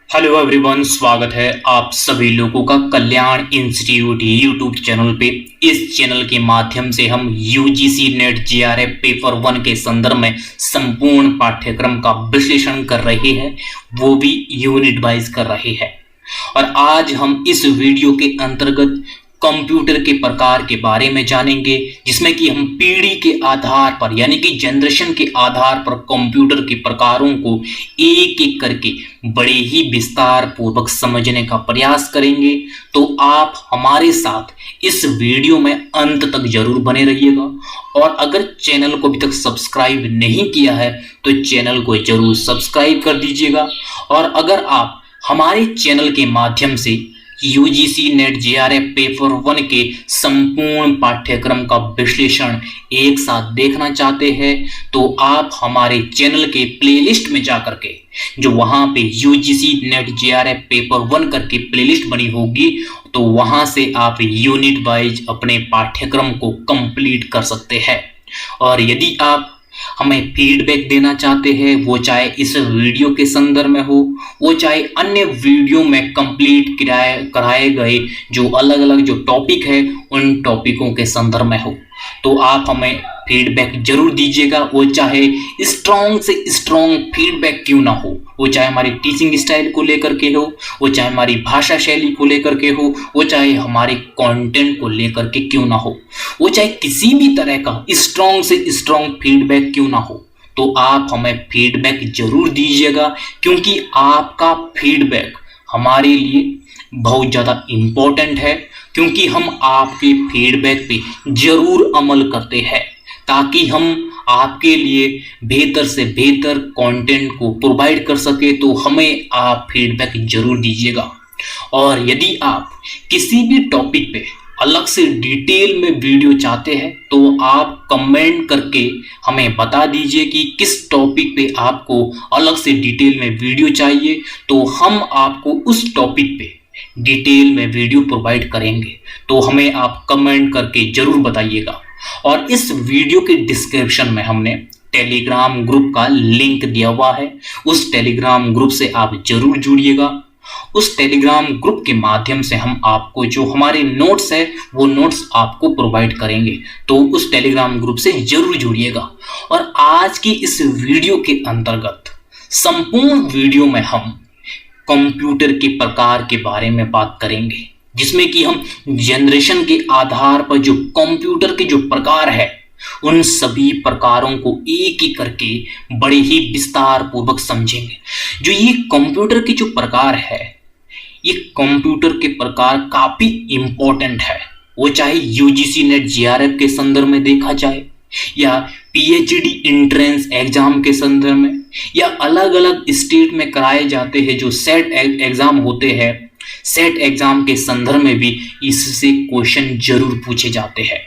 Hello everyone, स्वागत है आप सभी लोगों का कल्याण इंस्टीट्यूट यूट्यूब चैनल पे। इस चैनल के माध्यम से हम यूजीसी नेट जेआरएफ पेपर 1 के संदर्भ में संपूर्ण पाठ्यक्रम का विश्लेषण कर रहे हैं, वो भी यूनिट वाइज कर रहे हैं। और आज हम इस वीडियो के अंतर्गत कंप्यूटर के प्रकार के बारे में जानेंगे, जिसमें कि हम पीढ़ी के आधार पर यानी कि जनरेशन के आधार पर कंप्यूटर के प्रकारों को एक एक करके बड़े ही विस्तार पूर्वक समझने का प्रयास करेंगे। तो आप हमारे साथ इस वीडियो में अंत तक जरूर बने रहिएगा। और अगर चैनल को अभी तक सब्सक्राइब नहीं किया है तो चैनल को जरूर सब्सक्राइब कर दीजिएगा। और अगर आप हमारे चैनल के माध्यम से यूजीसी नेट जेआरएफ पेपर 1 के संपूर्ण पाठ्यक्रम का विश्लेषण एक साथ देखना चाहते हैं तो आप हमारे चैनल के प्लेलिस्ट में जाकर के, जो वहां पे यूजीसी नेट जेआरएफ पेपर 1 करके प्लेलिस्ट बनी होगी, तो वहां से आप यूनिट वाइज अपने पाठ्यक्रम को कंप्लीट कर सकते हैं। और यदि आप हमें फीडबैक देना चाहते हैं, वो चाहे इस वीडियो के संदर्भ में हो, वो चाहे अन्य वीडियो में कंप्लीट कराए गए जो अलग अलग जो टॉपिक है उन टॉपिकों के संदर्भ में हो, तो आप हमें फीडबैक जरूर दीजिएगा। वो चाहे स्ट्रॉन्ग से स्ट्रॉन्ग फीडबैक क्यों ना हो, वो चाहे हमारी टीचिंग स्टाइल को लेकर के हो, वो चाहे हमारी भाषा शैली को लेकर के हो, वो चाहे हमारे कंटेंट को लेकर के क्यों ना हो, वो चाहे किसी भी तरह का स्ट्रॉन्ग से स्ट्रॉन्ग फीडबैक क्यों ना हो, तो आप हमें फीडबैक जरूर दीजिएगा। क्योंकि आपका फीडबैक हमारे लिए बहुत ज़्यादा इम्पोर्टेंट है, क्योंकि हम आपके फीडबैक पे जरूर अमल करते हैं ताकि हम आपके लिए बेहतर से बेहतर कंटेंट को प्रोवाइड कर सके। तो हमें आप फीडबैक जरूर दीजिएगा। और यदि आप किसी भी टॉपिक पे अलग से डिटेल में वीडियो चाहते हैं तो आप कमेंट करके हमें बता दीजिए कि किस टॉपिक पे आपको अलग से डिटेल में वीडियो चाहिए, तो हम आपको उस टॉपिक पे डिटेल में वीडियो प्रोवाइड करेंगे। तो हमें आप कमेंट करके जरूर बताइएगा। और इस वीडियो के डिस्क्रिप्शन में हमने टेलीग्राम ग्रुप का लिंक दिया हुआ है, उस टेलीग्राम ग्रुप से आप जरूर जुड़िएगा। उस टेलीग्राम ग्रुप के माध्यम से हम आपको जो हमारे नोट्स है वो नोट्स आपको प्रोवाइड करेंगे, तो उस टेलीग्राम ग्रुप से जरूर जुड़िएगा। और आज की इस वीडियो के अंतर्गत संपूर्ण वीडियो में हम कंप्यूटर के प्रकार के बारे में बात करेंगे, जिसमें कि हम जनरेशन के आधार पर जो कंप्यूटर के जो प्रकार है उन सभी प्रकारों को एक एक करके बड़े ही विस्तार पूर्वक समझेंगे। जो ये कंप्यूटर के जो प्रकार है, ये कंप्यूटर के प्रकार काफी इंपॉर्टेंट है। वो चाहे यूजीसी नेट जेआरएफ के संदर्भ में देखा जाए, या पीएचडी एंट्रेंस एग्जाम के संदर्भ में, या अलग अलग स्टेट में कराए जाते हैं जो सेट एग्जाम होते हैं, सेट एग्जाम के संदर्भ में भी इससे क्वेश्चन जरूर पूछे जाते हैं।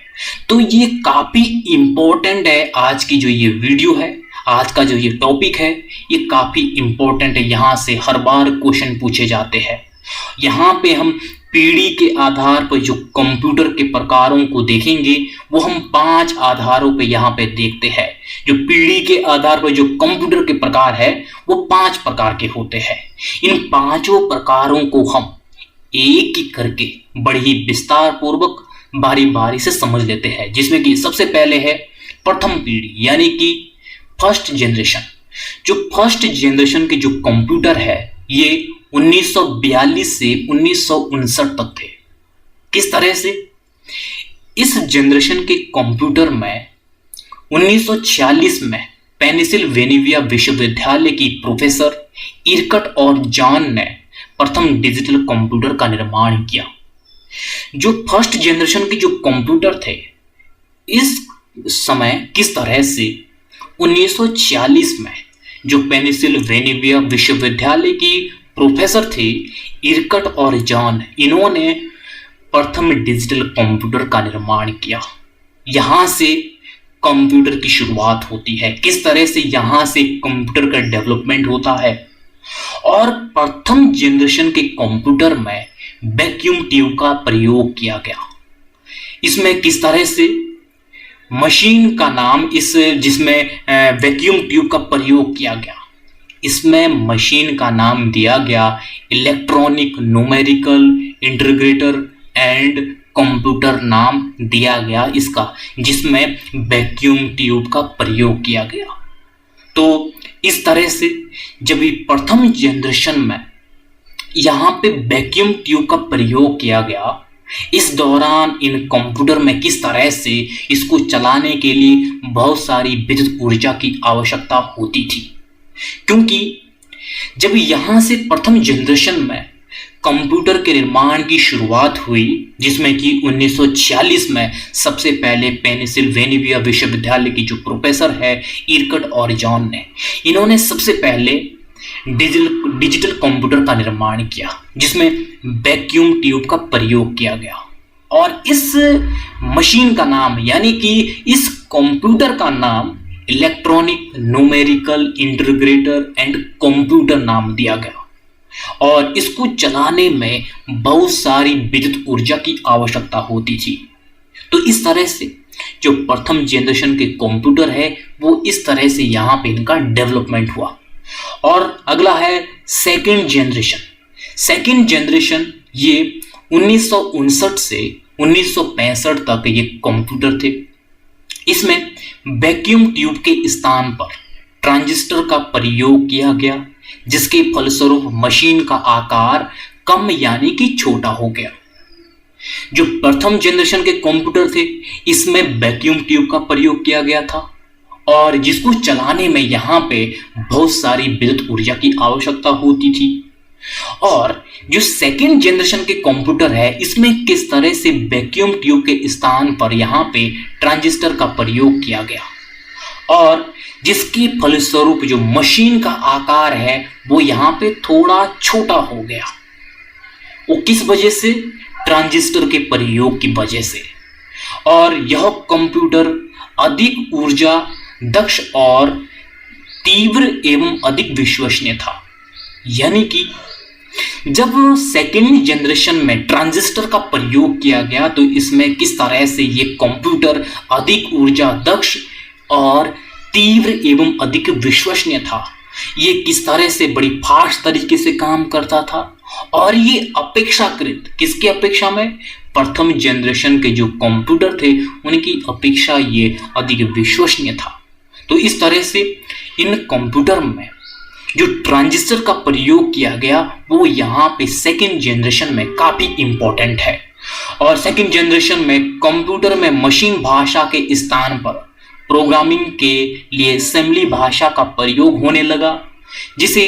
तो ये काफी इंपॉर्टेंट है। आज की जो ये वीडियो है, आज का जो ये टॉपिक है, ये काफी इंपॉर्टेंट है। यहाँ से हर बार क्वेश्चन पूछे जाते हैं। यहाँ पे हम पीढ़ी के आधार पर जो कंप्यूटर के प्रकारों को देखेंगे, वो हम 5 आधारों पे यहाँ पे देखते हैं। जो पीढ़ी के आधार पर जो कंप्यूटर के प्रकार है वो 5 प्रकार के होते हैं। इन 5 प्रकारों को हम एक एक करके बड़ी ही विस्तार पूर्वक बारी बारी से समझ लेते हैं, जिसमें कि सबसे पहले है प्रथम पीढ़ी यानी कि फर्स्ट जनरेशन। जो फर्स्ट जनरेशन के जो कंप्यूटर है ये 1942 से 1959 तक थे। किस तरह से? इस जनरेशन के कंप्यूटर में 1946 में पेनिसिल्वेनिया विश्वविद्यालय की प्रोफेसर इरकट और जॉन ने प्रथम डिजिटल कंप्यूटर का निर्माण किया। जो फर्स्ट जनरेशन के जो कंप्यूटर थे, इस समय किस तरह से 1946 में जो पेनिसिल्वेनिया विश्वविद्यालय की प्रोफेसर थे इरकट और जॉन, इन्होंने प्रथम डिजिटल कंप्यूटर का निर्माण किया। यहां से कंप्यूटर की शुरुआत होती है। किस तरह से यहां से कंप्यूटर का डेवलपमेंट होता है। और प्रथम जनरेशन के कंप्यूटर में वैक्यूम ट्यूब का प्रयोग किया गया। इसमें किस तरह से मशीन का नाम जिसमें वैक्यूम ट्यूब का प्रयोग किया गया। इसमें मशीन का नाम दिया गया electronic numerical integrator and computer नाम दिया गया इसका, जिसमें वैक्यूम ट्यूब का प्रयोग किया गया। तो इस तरह से जब ये प्रथम जनरेशन में यहाँ पे वैक्यूम ट्यूब का प्रयोग किया गया, इस दौरान इन कंप्यूटर में किस तरह से इसको चलाने के लिए बहुत सारी विद्युत ऊर्जा की आवश्यकता होती थी, क्योंकि जब यहाँ से प्रथम जनरेशन में कंप्यूटर के निर्माण की शुरुआत हुई, जिसमें कि 1946 में सबसे पहले पेनिसिल्वेनिया विश्वविद्यालय की जो प्रोफेसर है इरकट और जॉन ने, इन्होंने सबसे पहले डिजिटल कंप्यूटर का निर्माण किया, जिसमें वैक्यूम ट्यूब का प्रयोग किया गया। और इस मशीन का नाम यानी कि इस कंप्यूटर का नाम electronic numerical integrator and computer नाम दिया गया। और इसको चलाने में बहुत सारी विद्युत ऊर्जा की आवश्यकता होती थी। तो इस तरह से जो प्रथम जनरेशन के कंप्यूटर है वो इस तरह से यहाँ पे इनका डेवलपमेंट हुआ। और अगला है सेकंड जनरेशन। सेकंड जनरेशन ये 1959 से 1965 तक ये कंप्यूटर थे। इसमें वैक्यूम ट्यूब के स्थान पर ट्रांजिस्टर का प्रयोग किया गया, जिसके फलस्वरूप मशीन का आकार कम यानी कि छोटा हो गया। जो प्रथम जनरेशन के कंप्यूटर थे इसमें वैक्यूम ट्यूब का प्रयोग किया गया था और जिसको चलाने में यहाँ पे बहुत सारी विद्युत ऊर्जा की आवश्यकता होती थी। और जो सेकेंड जनरेशन के कंप्यूटर है इसमें किस तरह से वैक्यूम ट्यूब के स्थान पर यहाँ पे ट्रांजिस्टर का प्रयोग किया गया और जिसके फलस्वरूप जो मशीन का आकार है वो यहाँ पे थोड़ा छोटा हो गया। वो किस वजह से? ट्रांजिस्टर के प्रयोग की वजह से। और यह कंप्यूटर अधिक ऊर्जा दक्ष और तीव्र एवं अधिक विश्वसनीय था। यानी कि जब सेकेंड जनरेशन में ट्रांजिस्टर का प्रयोग किया गया तो इसमें किस तरह से ये कंप्यूटर अधिक ऊर्जा दक्ष और तीव्र एवं अधिक विश्वसनीय था। ये किस तरह से बड़ी फास्ट तरीके से काम करता था और ये अपेक्षाकृत किसकी अपेक्षा में? प्रथम जनरेशन के जो कंप्यूटर थे उनकी अपेक्षा ये अधिक विश्वसनीय था। तो इस तरह से इन कंप्यूटर में जो ट्रांजिस्टर का प्रयोग किया गया वो यहाँ पे सेकेंड जनरेशन में काफी इंपॉर्टेंट है। और सेकेंड जनरेशन में कंप्यूटर में मशीन भाषा के स्थान पर प्रोग्रामिंग के लिए असेंबली भाषा का प्रयोग होने लगा, जिसे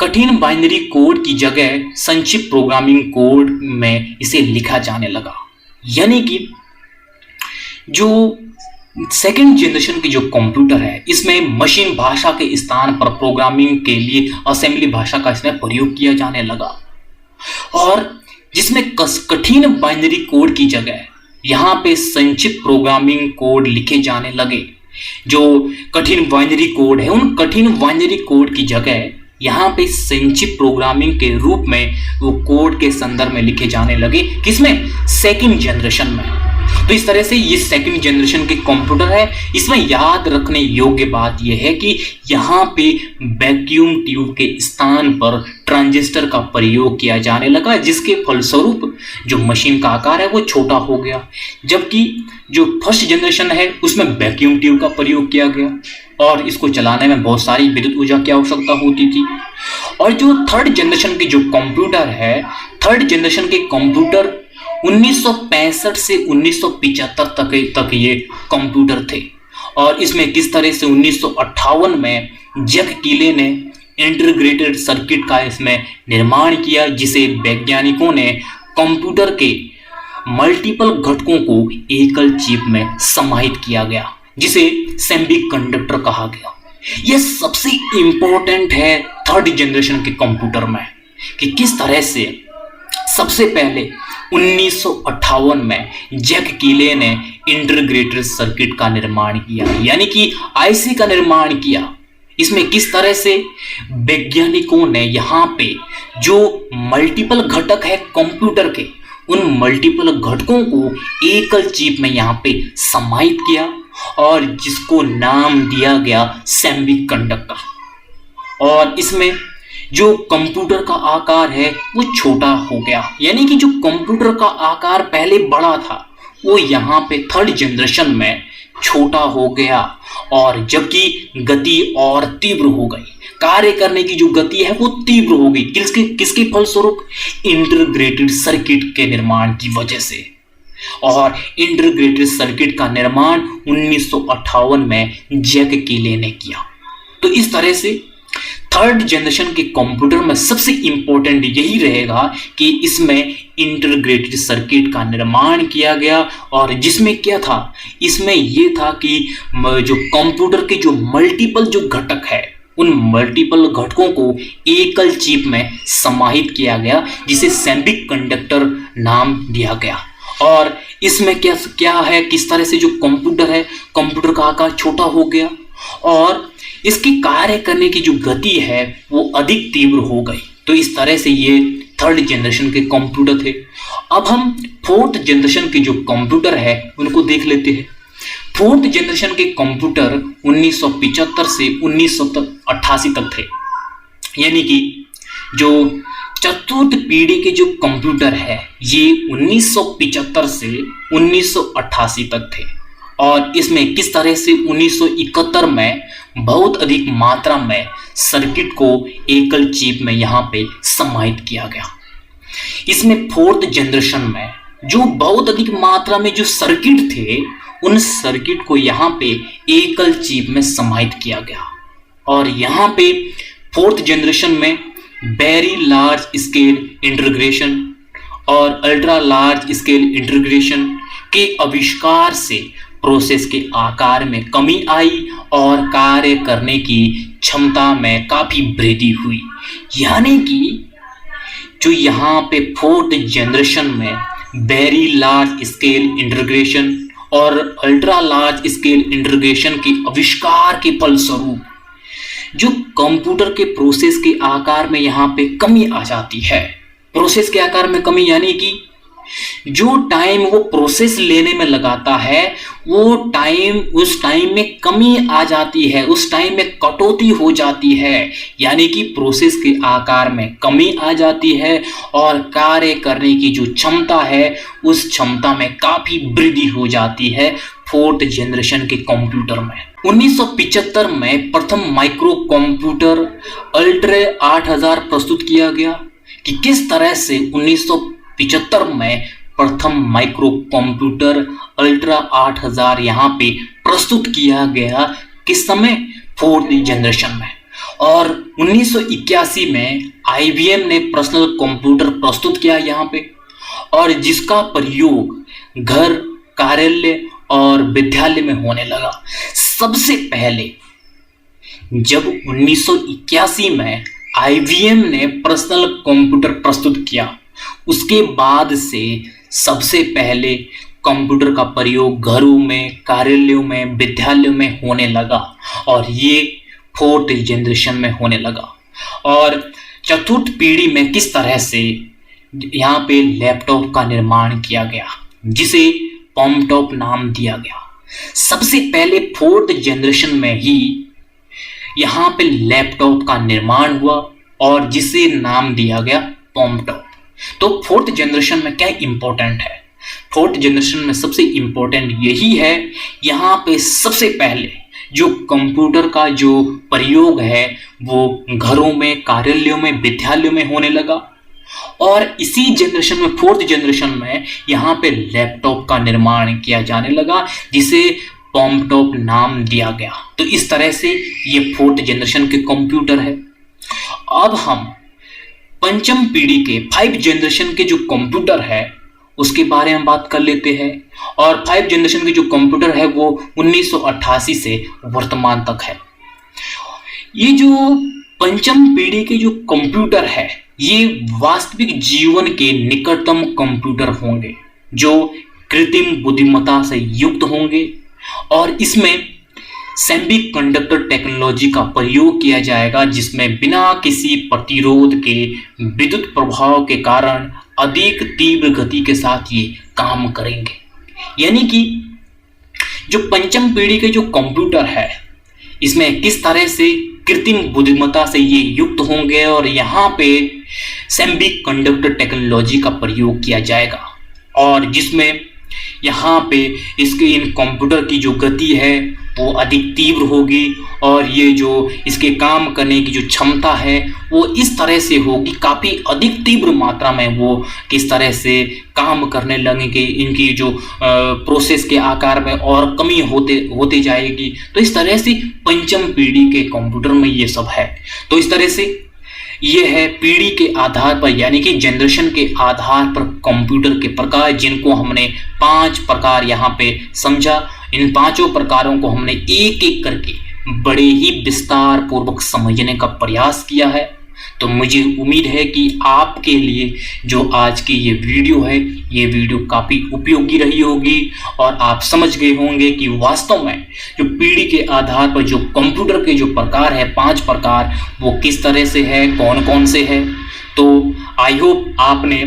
कठिन बाइनरी कोड की जगह संक्षिप्त प्रोग्रामिंग कोड में इसे लिखा जाने लगा। यानी कि जो सेकेंड जनरेशन की जो कंप्यूटर है इसमें मशीन भाषा के स्थान पर प्रोग्रामिंग के लिए असेंबली भाषा का इसमें प्रयोग किया जाने लगा और जिसमें कठिन बाइनरी कोड की जगह यहाँ पे संक्षिप्त प्रोग्रामिंग कोड लिखे जाने लगे। जो कठिन बाइनरी कोड है उन कठिन बाइनरी कोड की जगह यहाँ पे संक्षिप्त प्रोग्रामिंग के रूप में वो कोड के संदर्भ में लिखे जाने लगे। किसमें? सेकेंड जनरेशन में। तो इस तरह से ये सेकंड जनरेशन के कंप्यूटर है। इसमें याद रखने योग्य बात यह है कि यहाँ पे वैक्यूम ट्यूब के स्थान पर ट्रांजिस्टर का प्रयोग किया जाने लगा, जिसके फलस्वरूप जो मशीन का आकार है वो छोटा हो गया। जबकि जो फर्स्ट जनरेशन है उसमें वैक्यूम ट्यूब का प्रयोग किया गया और इसको चलाने में बहुत सारी विद्युत ऊर्जा की आवश्यकता होती थी। और जो थर्ड जनरेशन के जो कंप्यूटर है, थर्ड जनरेशन के कंप्यूटर 1965 से 1975 तक ये कंप्यूटर थे। और इसमें किस तरह से 1958 में जैक कीले ने इंटीग्रेटेड सर्किट का इसमें निर्माण किया, जिसे वैज्ञानिकों ने कंप्यूटर के मल्टीपल घटकों को एकल चिप में समाहित किया गया, जिसे सेमीकंडक्टर कहा गया। यह सबसे इंपॉर्टेंट है थर्ड जनरेशन के कंप्यूटर में कि किस तरह से सबसे पहले 1958 में जैक कीले ने इंटीग्रेटेड सर्किट का निर्माण किया, यानी कि आईसी का निर्माण किया। इसमें किस तरह से वैज्ञानिकों ने यहाँ पे जो मल्टीपल घटक है कंप्यूटर के, उन मल्टीपल घटकों को एकल चिप में यहाँ पे समाहित किया और जिसको नाम दिया गया सेमीकंडक्टर। और इसमें जो कंप्यूटर का आकार है वो छोटा हो गया, यानी कि जो कंप्यूटर का आकार पहले बड़ा था वो यहाँ पे थर्ड जनरेशन में छोटा हो गया, और जबकि गति और तीव्र हो गई, कार्य करने की जो गति है वो तीव्र हो गई। किसके किसके फलस्वरूप? इंटीग्रेटेड सर्किट के निर्माण की वजह से। और इंटीग्रेटेड सर्किट का निर्माण 1958 में जैक केले ने किया। तो इस तरह से थर्ड जनरेशन के कंप्यूटर में सबसे इंपॉर्टेंट यही रहेगा कि इसमें इंटीग्रेटेड सर्किट का निर्माण किया गया, और जिसमें क्या था, इसमें यह था कि जो कंप्यूटर के जो मल्टीपल जो घटक है उन मल्टीपल घटकों को एकल चिप में समाहित किया गया, जिसे सेमीकंडक्टर नाम दिया गया। और इसमें क्या क्या है, किस तरह से जो कंप्यूटर है, कंप्यूटर का आकार छोटा हो गया और इसकी कार्य करने की जो गति है वो अधिक तीव्र हो गई। तो इस तरह से ये थर्ड जनरेशन के कंप्यूटर थे। अब हम फोर्थ जनरेशन के जो कंप्यूटर है उनको देख लेते हैं। फोर्थ जनरेशन के कंप्यूटर 1975 से 1988 तक थे, यानी कि जो चतुर्थ पीढ़ी के जो कंप्यूटर है ये 1975 से 1988 तक थे। और इसमें किस तरह से 1971 में बहुत अधिक मात्रा में सर्किट को एकल चिप में यहाँ पे समाहित किया गया। इसमें फोर्थ जनरेशन में जो बहुत अधिक मात्रा में जो सर्किट थे उन सर्किट को यहाँ पे एकल चिप में समाहित किया गया। और यहाँ पे फोर्थ जनरेशन में वेरी लार्ज स्केल इंटीग्रेशन और अल्ट्रा लार्ज स्केल इंटीग्रेशन के आविष्कार से प्रोसेस के आकार में कमी आई और कार्य करने की क्षमता में काफी वृद्धि हुई। यानी कि जो यहाँ पे फोर्थ जनरेशन में वेरी लार्ज स्केल इंटीग्रेशन और अल्ट्रा लार्ज स्केल इंटीग्रेशन के आविष्कार के फलस्वरूप जो कंप्यूटर के प्रोसेस के आकार में यहाँ पे कमी आ जाती है। प्रोसेस के आकार में कमी यानी कि जो टाइम वो प्रोसेस लेने में लगाता है वो टाइम, उस टाइम में कमी आ जाती है, उस टाइम में कटौती हो जाती है, यानी कि प्रोसेस के आकार में कमी आ जाती है और कार्य करने की जो क्षमता है उस क्षमता में काफी वृद्धि हो जाती है फोर्थ जनरेशन के कंप्यूटर में। 1975 में प्रथम माइक्रो कंप्यूटर अल्ट्रा 8000 प्रस्तुत किया गया। कि किस तरह से 1975 में प्रथम माइक्रो कंप्यूटर अल्ट्रा 8000 यहाँ पे प्रस्तुत किया गया, किस समय? फोर्थ जनरेशन में। और 1981 में IBM ने पर्सनल कंप्यूटर प्रस्तुत किया यहाँ पे, और जिसका प्रयोग घर, कार्यालय और विद्यालय में होने लगा। सबसे पहले जब 1981 में IBM ने पर्सनल कंप्यूटर प्रस्तुत किया, उसके बाद से सबसे पहले कंप्यूटर का प्रयोग घरों में, कार्यालयों में, विद्यालयों में होने लगा, और ये फोर्थ जनरेशन में होने लगा। और चतुर्थ पीढ़ी में किस तरह से यहाँ पे लैपटॉप का निर्माण किया गया, जिसे पॉमटॉप नाम दिया गया। सबसे पहले फोर्थ जनरेशन में ही यहाँ पे लैपटॉप का निर्माण हुआ और जिसे नाम दिया गया पॉमटॉप। तो फोर्थ जनरेशन में क्या इंपॉर्टेंट है? फोर्थ जनरेशन में सबसे इंपॉर्टेंट यही है, यहाँ पे सबसे पहले जो कंप्यूटर का जो प्रयोग है वो घरों में, कार्यालयों में, विद्यालयों में होने लगा। और इसी जनरेशन में, फोर्थ जनरेशन में, यहाँ पे लैपटॉप का निर्माण किया जाने लगा, जिसे पॉमटॉप नाम दिया गया। तो इस तरह से ये फोर्थ जनरेशन के कंप्यूटर है। अब हम पंचम पीढ़ी के 5 जनरेशन के जो कंप्यूटर है उसके बारे में बात कर लेते हैं। और 5 जनरेशन के जो कंप्यूटर है वो 1988 से वर्तमान तक है। ये जो पंचम पीढ़ी के जो कंप्यूटर है ये वास्तविक जीवन के निकटतम कंप्यूटर होंगे, जो कृत्रिम बुद्धिमत्ता से युक्त होंगे, और इसमें सेमीकंडक्टर टेक्नोलॉजी का प्रयोग किया जाएगा, जिसमें बिना किसी प्रतिरोध के विद्युत प्रभाव के कारण अधिक तीव्र गति के साथ ये काम करेंगे। यानी कि जो पंचम पीढ़ी के जो कंप्यूटर है इसमें किस तरह से कृत्रिम बुद्धिमत्ता से ये युक्त होंगे और यहाँ पे सेमीकंडक्टर टेक्नोलॉजी का प्रयोग किया जाएगा, और जिसमें यहाँ पे इसके इन कंप्यूटर की जो गति है वो अधिक तीव्र होगी, और ये जो इसके काम करने की जो क्षमता है वो इस तरह से होगी, काफ़ी अधिक तीव्र मात्रा में वो किस तरह से काम करने लगेंगे, इनकी जो प्रोसेस के आकार में और कमी होते जाएगी। तो इस तरह से पंचम पीढ़ी के कंप्यूटर में ये सब है। तो इस तरह से ये है पीढ़ी के आधार पर, यानी कि जनरेशन के आधार पर कंप्यूटर के प्रकार, जिनको हमने 5 प्रकार यहाँ पे समझा। इन 5 प्रकारों को हमने एक एक करके बड़े ही विस्तार पूर्वक समझने का प्रयास किया है। तो मुझे उम्मीद है कि आपके लिए जो आज की ये वीडियो है, ये वीडियो काफ़ी उपयोगी रही होगी और आप समझ गए होंगे कि वास्तव में जो पीढ़ी के आधार पर जो कंप्यूटर के जो प्रकार है, 5 प्रकार, वो किस तरह से है, कौन कौन से है। तो आई होप आपने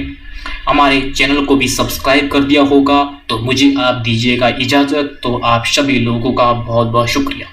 हमारे चैनल को भी सब्सक्राइब कर दिया होगा। तो मुझे आप दीजिएगा इजाज़त। तो आप सभी लोगों का बहुत बहुत शुक्रिया।